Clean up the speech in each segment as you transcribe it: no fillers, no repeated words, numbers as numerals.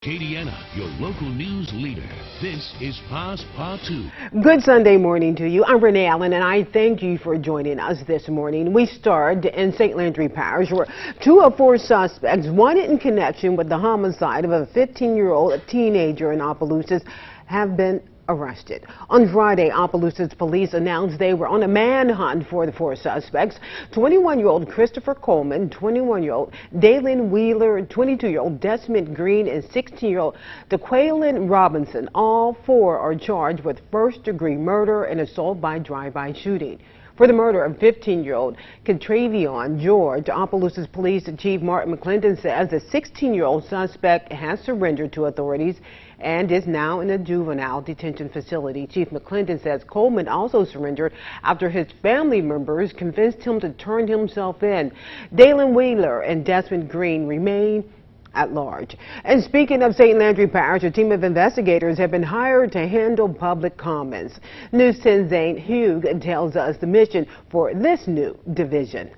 Acadiana, your local news leader. This is Passe Partout. Good Sunday morning to you. I'm Renee Allen, and I thank you for joining us this morning. We start in St. Landry Parish, where 2 of 4 suspects wanted in connection with the homicide of a 15-year-old teenager in Opelousas have been arrested. On Friday, Opelousas police announced they were on a manhunt for the 4 suspects: 21-year-old Christopher Coleman, 21-year-old Dalen Wheeler, 22-year-old Desmond Green, and 16-year-old DeQuaylin Robinson. All 4 are charged with first-degree murder and assault by drive-by shooting. For the murder of 15-year-old Contravion George, Opelousas Police Chief Martin McClendon says the 16-year-old suspect has surrendered to authorities and is now in a juvenile detention facility. Chief McClendon says Coleman also surrendered after his family members convinced him to turn himself in. Dalen Wheeler and Desmond Green remain at large. And speaking of St. Landry Parish, a team of investigators have been hired to handle public comments. News 10's Zane Hugh tells us the mission for this new division.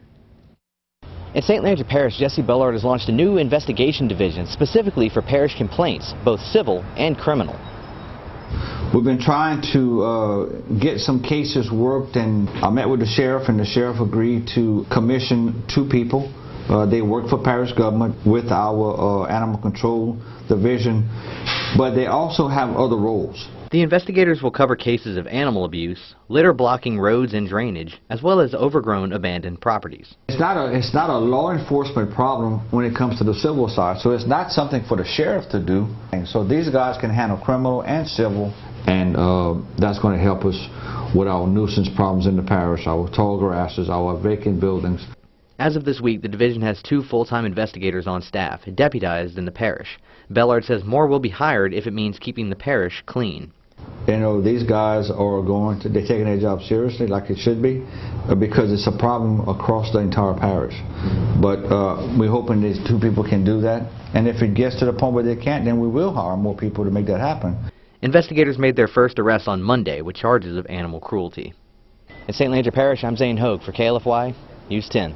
In St. Landry Parish, Jesse Bellard has launched a new investigation division specifically for parish complaints, both civil and criminal. We've been trying to get some cases worked, and I met with the sheriff, and the sheriff agreed to commission 2 people. They work for parish government with our animal control division, but they also have other roles. The investigators will cover cases of animal abuse, litter blocking roads and drainage, as well as overgrown abandoned properties. It's not a law enforcement problem when it comes to the civil side, so it's not something for the sheriff to do. And so these guys can handle criminal and civil, and that's going to help us with our nuisance problems in the parish, our tall grasses, our vacant buildings. As of this week, the division has 2 full-time investigators on staff, deputized in the parish. Bellard says more will be hired if it means keeping the parish clean. You know, these guys are they're taking their job seriously, like it should be, because it's a problem across the entire parish. But we're hoping these 2 people can do that, and if it gets to the point where they can't, then we will hire more people to make that happen. Investigators made their first arrest on Monday with charges of animal cruelty. In St. Landry Parish, I'm Zane Hogue for KLFY News 10.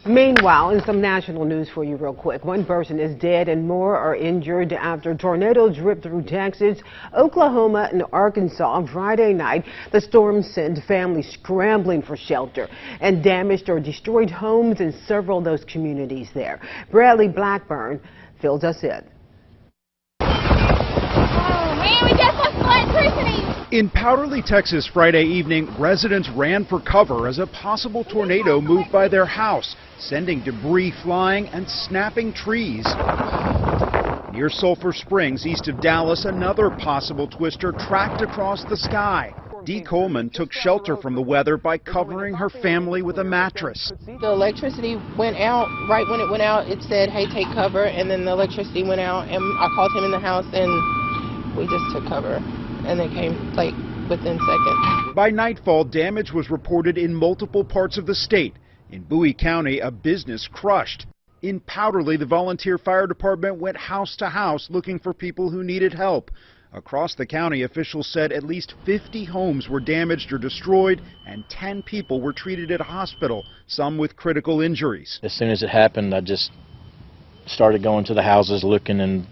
Meanwhile, in some national news for you real quick, 1 person is dead and more are injured after tornadoes ripped through Texas, Oklahoma, and Arkansas on Friday night. The storm sent families scrambling for shelter and damaged or destroyed homes in several of those communities there. Bradley Blackburn fills us in. Oh man, we just lost electricity! In Powderly, Texas, Friday evening, residents ran for cover as a possible tornado moved by their house, sending debris flying and snapping trees. Near Sulphur Springs, east of Dallas, another possible twister tracked across the sky. Dee Coleman took shelter from the weather by covering her family with a mattress. The electricity went out. Right when it went out, it said, hey, take cover, and then the electricity went out, and I called him in the house, and we just took cover. And they came like within seconds. By nightfall, damage was reported in multiple parts of the state. In Bowie County, a business crushed. In Powderly, the volunteer fire department went house to house looking for people who needed help. Across the county, officials said at least 50 homes were damaged or destroyed, and 10 people were treated at a hospital, some with critical injuries. As soon as it happened, I just started going to the houses looking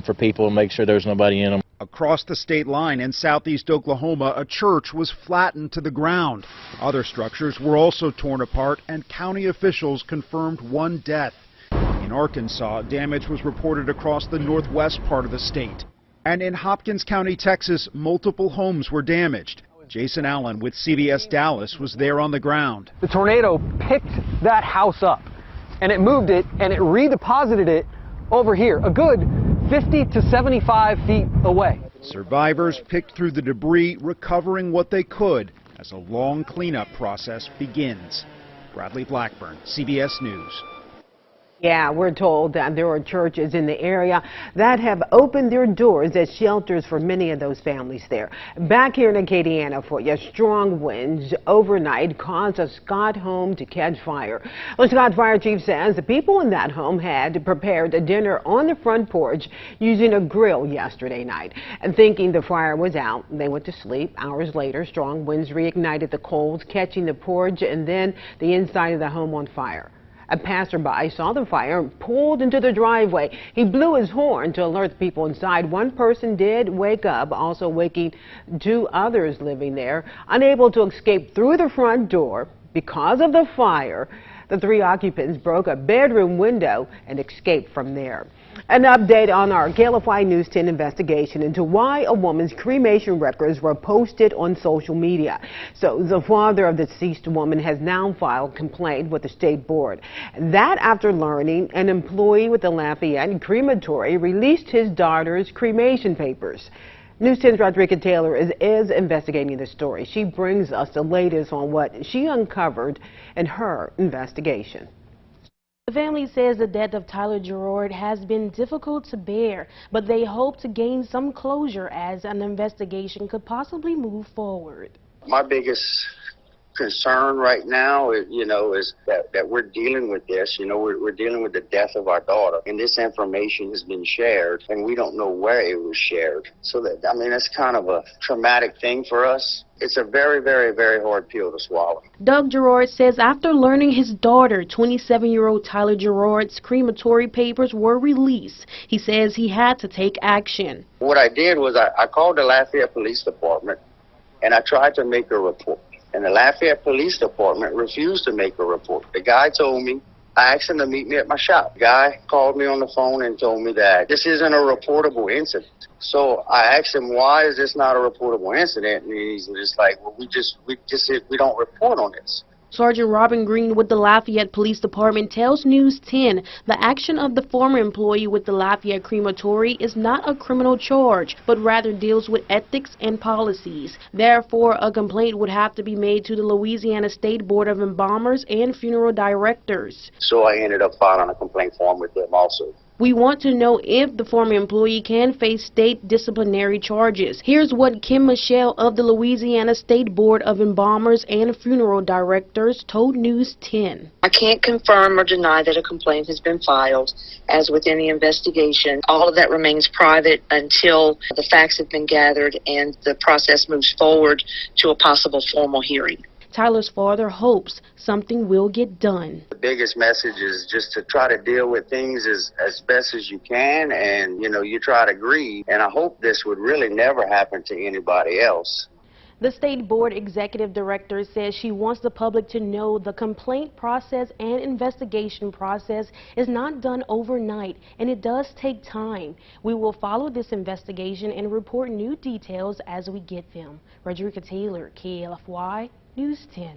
for people and make sure there was nobody in them. Across the state line in southeast Oklahoma, a church was flattened to the ground. Other structures were also torn apart, and county officials confirmed 1 death. In Arkansas, damage was reported across the northwest part of the state. And in Hopkins County, Texas, multiple homes were damaged. Jason Allen with CBS Dallas was there on the ground. The tornado picked that house up, and it moved it, and it redeposited it over here, a good 50 to 75 feet away. Survivors picked through the debris, recovering what they could as a long cleanup process begins. Bradley Blackburn, CBS News. Yeah, we're told that there are churches in the area that have opened their doors as shelters for many of those families there. Back here in Acadiana for you, strong winds overnight caused a Scott home to catch fire. The Scott fire chief says the people in that home had prepared a dinner on the front porch using a grill yesterday night. And thinking the fire was out, they went to sleep. Hours later, strong winds reignited the coals, catching the porch and then the inside of the home on fire. A passerby saw the fire and pulled into the driveway. He blew his horn to alert the people inside. One person did wake up, also waking 2 others living there. Unable to escape through the front door because of the fire, the 3 occupants broke a bedroom window and escaped from there. An update on our KLFY News 10 investigation into why a woman's cremation records were posted on social media. So the father of the deceased woman has now filed a complaint with the state board. That after learning an employee with the Lafayette Crematory released his daughter's cremation papers. News 10's Rodriguez Taylor is investigating the story. She brings us the latest on what she uncovered in her investigation. The family says the death of Tyler Gerard has been difficult to bear, but they hope to gain some closure as an investigation could possibly move forward. My biggest concern right now is, is that we're dealing with this. We're dealing with the death of our daughter, and this information has been shared, and we don't know where it was shared. So that's kind of a traumatic thing for us. It's a very, very, very hard pill to swallow. Doug Gerard says after learning his daughter, 27-year-old Tyler Gerard's crematory papers were released, he says he had to take action. What I did was I called the Lafayette Police Department, and I tried to make a report. And the Lafayette Police Department refused to make a report. The guy told me, I asked him to meet me at my shop. The guy called me on the phone and told me that this isn't a reportable incident. So I asked him, why is this not a reportable incident? And he's just like, well, we don't report on this. Sergeant Robin Green with the Lafayette Police Department tells News 10 the action of the former employee with the Lafayette Crematory is not a criminal charge, but rather deals with ethics and policies. Therefore, a complaint would have to be made to the Louisiana State Board of Embalmers and Funeral Directors. So I ended up filing a complaint form with them also. We want to know if the former employee can face state disciplinary charges. Here's what Kim Michelle of the Louisiana State Board of Embalmers and Funeral Directors told News 10. I can't confirm or deny that a complaint has been filed. As with any investigation, all of that remains private until the facts have been gathered and the process moves forward to a possible formal hearing. Tyler's father hopes something will get done. The biggest message is just to try to deal with things as best as you can, and you try to grieve, and I hope this would really never happen to anybody else. The State Board Executive Director says she wants the public to know the complaint process and investigation process is not done overnight, and it does take time. We will follow this investigation and report new details as we get them. Rodriguez Taylor, KLFY News 10.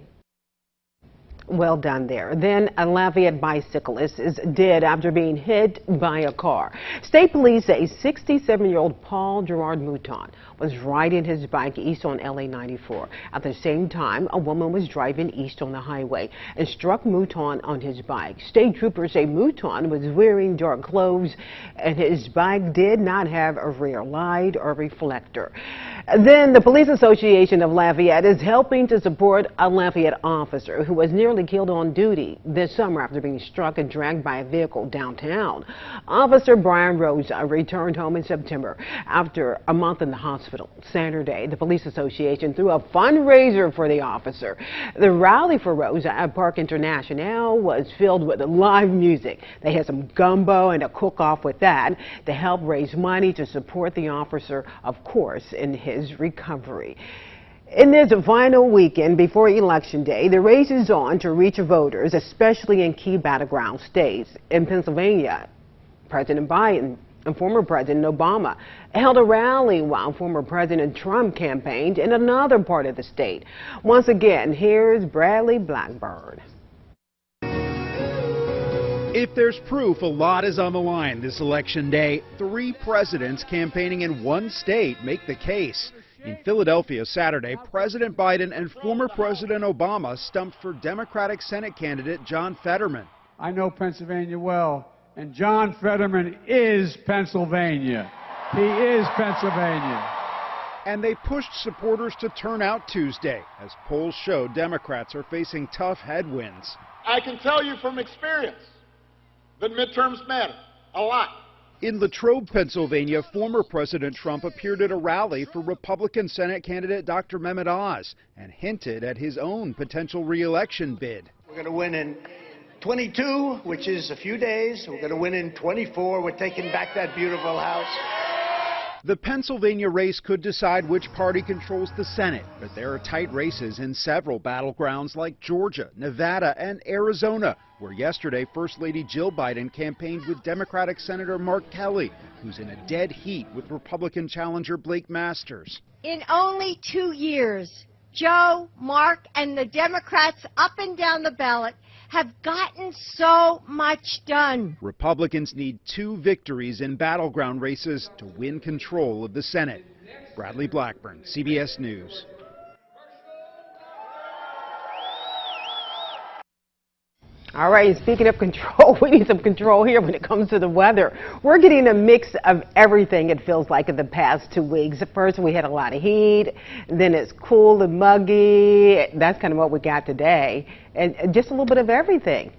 Well done there. Then a Lafayette bicyclist is dead after being hit by a car. State police say 67-year-old Paul Gerard Mouton was riding his bike east on LA 94. At the same time, a woman was driving east on the highway and struck Mouton on his bike. State troopers say Mouton was wearing dark clothes and his bike did not have a rear light or reflector. Then the Police Association of Lafayette is helping to support a Lafayette officer who was nearly killed on duty this summer after being struck and dragged by a vehicle downtown. Officer Brian Rosa returned home in September after a month in the hospital. Saturday, the Police Association threw a fundraiser for the officer. The rally for Rosa at Park International was filled with live music. They had some gumbo and a cook-off with that to help raise money to support the officer, of course, in his recovery. In this final weekend before Election Day, the race is on to reach voters, especially in key battleground states. In Pennsylvania, President Biden and former President Obama held a rally while former President Trump campaigned in another part of the state. Once again, here's Bradley Blackbird. If there's proof, a lot is on the line this election day. 3 presidents campaigning in one state make the case. In Philadelphia Saturday, President Biden and former President Obama stumped for Democratic Senate candidate John Fetterman. I know Pennsylvania well, and John Fetterman is Pennsylvania. He is Pennsylvania. And they pushed supporters to turn out Tuesday, as polls show Democrats are facing tough headwinds. I can tell you from experience that midterms matter a lot. In Latrobe, Pennsylvania, former President Trump appeared at a rally for Republican Senate candidate Dr. Mehmet Oz and hinted at his own potential re-election bid. We're going to win in 22, which is a few days. We're going to win in 24. We're taking back that beautiful house. The Pennsylvania race could decide which party controls the Senate, but there are tight races in several battlegrounds like Georgia, Nevada, and Arizona, where yesterday First Lady Jill Biden campaigned with Democratic Senator Mark Kelly, who's in a dead heat with Republican challenger Blake Masters. In only 2 years, Joe, Mark, and the Democrats up and down the ballot have gotten so much done. Republicans need 2 victories in battleground races to win control of the Senate. Bradley Blackburn, CBS News. All right, speaking of control, we need some control here when it comes to the weather. We're getting a mix of everything, it feels like, in the past 2 weeks. At first, we had a lot of heat, then it's cool and muggy. That's kind of what we got today, and just a little bit of everything.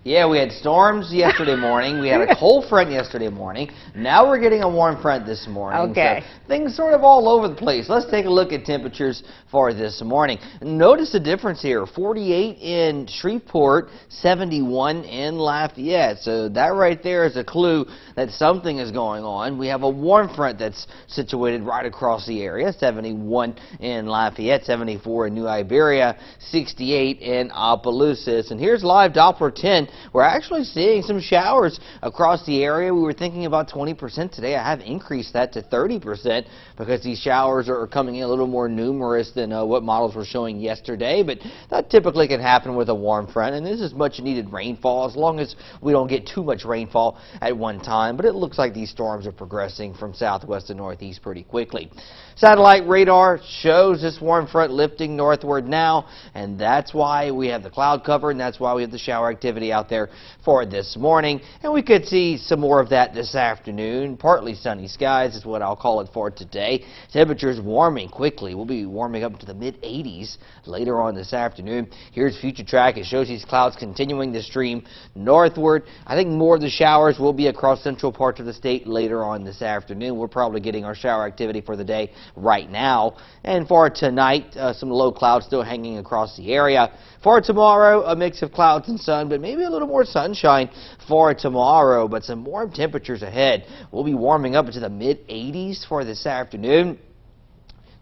Yeah, we had storms yesterday morning. We had a cold front yesterday morning. Now we're getting a warm front this morning. Okay. So things sort of all over the place. Let's take a look at temperatures for this morning. Notice the difference here. 48 in Shreveport, 71 in Lafayette. So that right there is a clue that something is going on. We have a warm front that's situated right across the area. 71 in Lafayette, 74 in New Iberia, 68 in Opelousas. And here's live Doppler 10. We're actually seeing some showers across the area. We were thinking about 20% today. I have increased that to 30% because these showers are coming in a little more numerous than what models were showing yesterday. But that typically can happen with a warm front, and this is much needed rainfall as long as we don't get too much rainfall at one time. But it looks like these storms are progressing from southwest to northeast pretty quickly. Satellite radar shows this warm front lifting northward now, and that's why we have the cloud cover, and that's why we have the shower activity out there for this morning. And we could see some more of that this afternoon. Partly sunny skies is what I'll call it for today. Temperatures warming quickly. We'll be warming up to the mid-80s later on this afternoon. Here's future track. It shows these clouds continuing to stream northward. I think more of the showers will be across central parts of the state later on this afternoon. We're probably getting our shower activity for the day right now. And for tonight, some low clouds still hanging across the area. For tomorrow, a mix of clouds and sun, but maybe a little more sunshine for tomorrow, but some warm temperatures ahead. We'll be warming up into the mid-80s for this afternoon.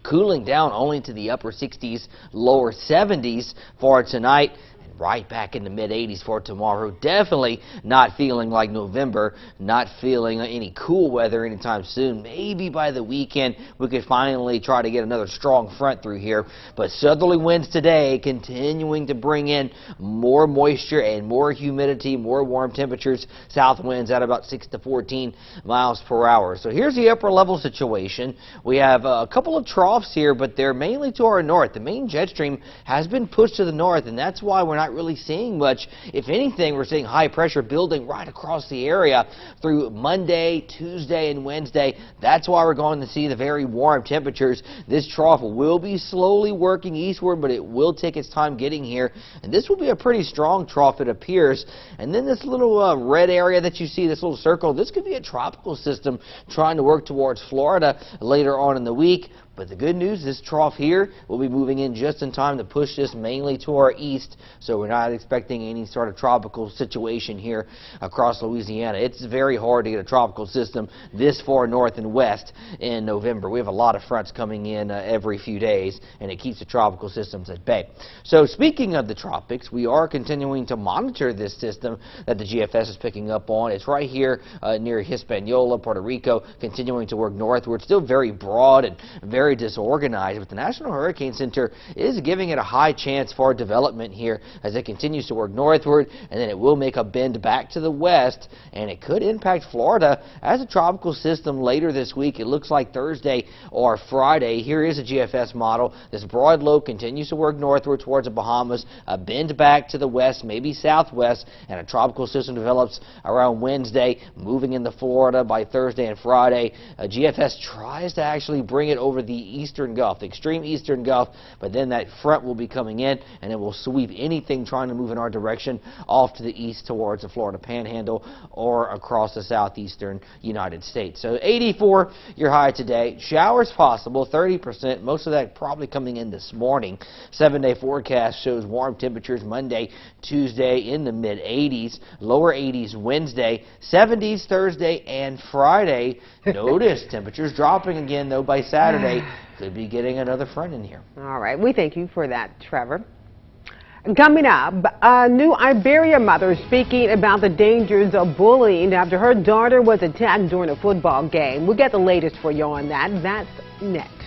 Cooling down only to the upper 60s, lower 70s for tonight. Right back in the mid-80s for tomorrow. Definitely not feeling like November, not feeling any cool weather anytime soon. Maybe by the weekend we could finally try to get another strong front through here. But southerly winds today continuing to bring in more moisture and more humidity, more warm temperatures. South winds at about 6 to 14 miles per hour. So here's the upper level situation. We have a couple of troughs here, but they're mainly to our north. The main jet stream has been pushed to the north, and that's why we're not really seeing much. If anything, we're seeing high pressure building right across the area through Monday, Tuesday, and Wednesday. That's why we're going to see the very warm temperatures. This trough will be slowly working eastward, but it will take its time getting here. And this will be a pretty strong trough, it appears. And then this little red area that you see, this little circle, this could be a tropical system trying to work towards Florida later on in the week. But the good news, this trough here will be moving in just in time to push this mainly to our east, so we're not expecting any sort of tropical situation here across Louisiana. It's very hard to get a tropical system this far north and west in November. We have a lot of fronts coming in every few days, and it keeps the tropical systems at bay. So speaking of the tropics, we are continuing to monitor this system that the GFS is picking up on. It's right here near Hispaniola, Puerto Rico, continuing to work northward. Still very broad and very disorganized, but the National Hurricane Center is giving it a high chance for development here as it continues to work northward, and then it will make a bend back to the west, and it could impact Florida as a tropical system later this week. It looks like Thursday or Friday. Here is a GFS model. This broad low continues to work northward towards the Bahamas, a bend back to the west, maybe southwest, and a tropical system develops around Wednesday, moving into Florida by Thursday and Friday. GFS tries to actually bring it over the the eastern Gulf, the extreme eastern Gulf, but then that front will be coming in, and it will sweep anything trying to move in our direction off to the east towards the Florida Panhandle or across the southeastern United States. So 84 your high today. Showers possible, 30%. Most of that probably coming in this morning. 7-day forecast shows warm temperatures Monday, Tuesday in the mid-80s, lower 80s Wednesday, 70s Thursday and Friday. Notice temperatures dropping again, though, by Saturday. Could be getting another front in here. All right. We thank you for that, Trevor. Coming up, a New Iberia mother speaking about the dangers of bullying after her daughter was attacked during a football game. We'll get the latest for you on that. That's next.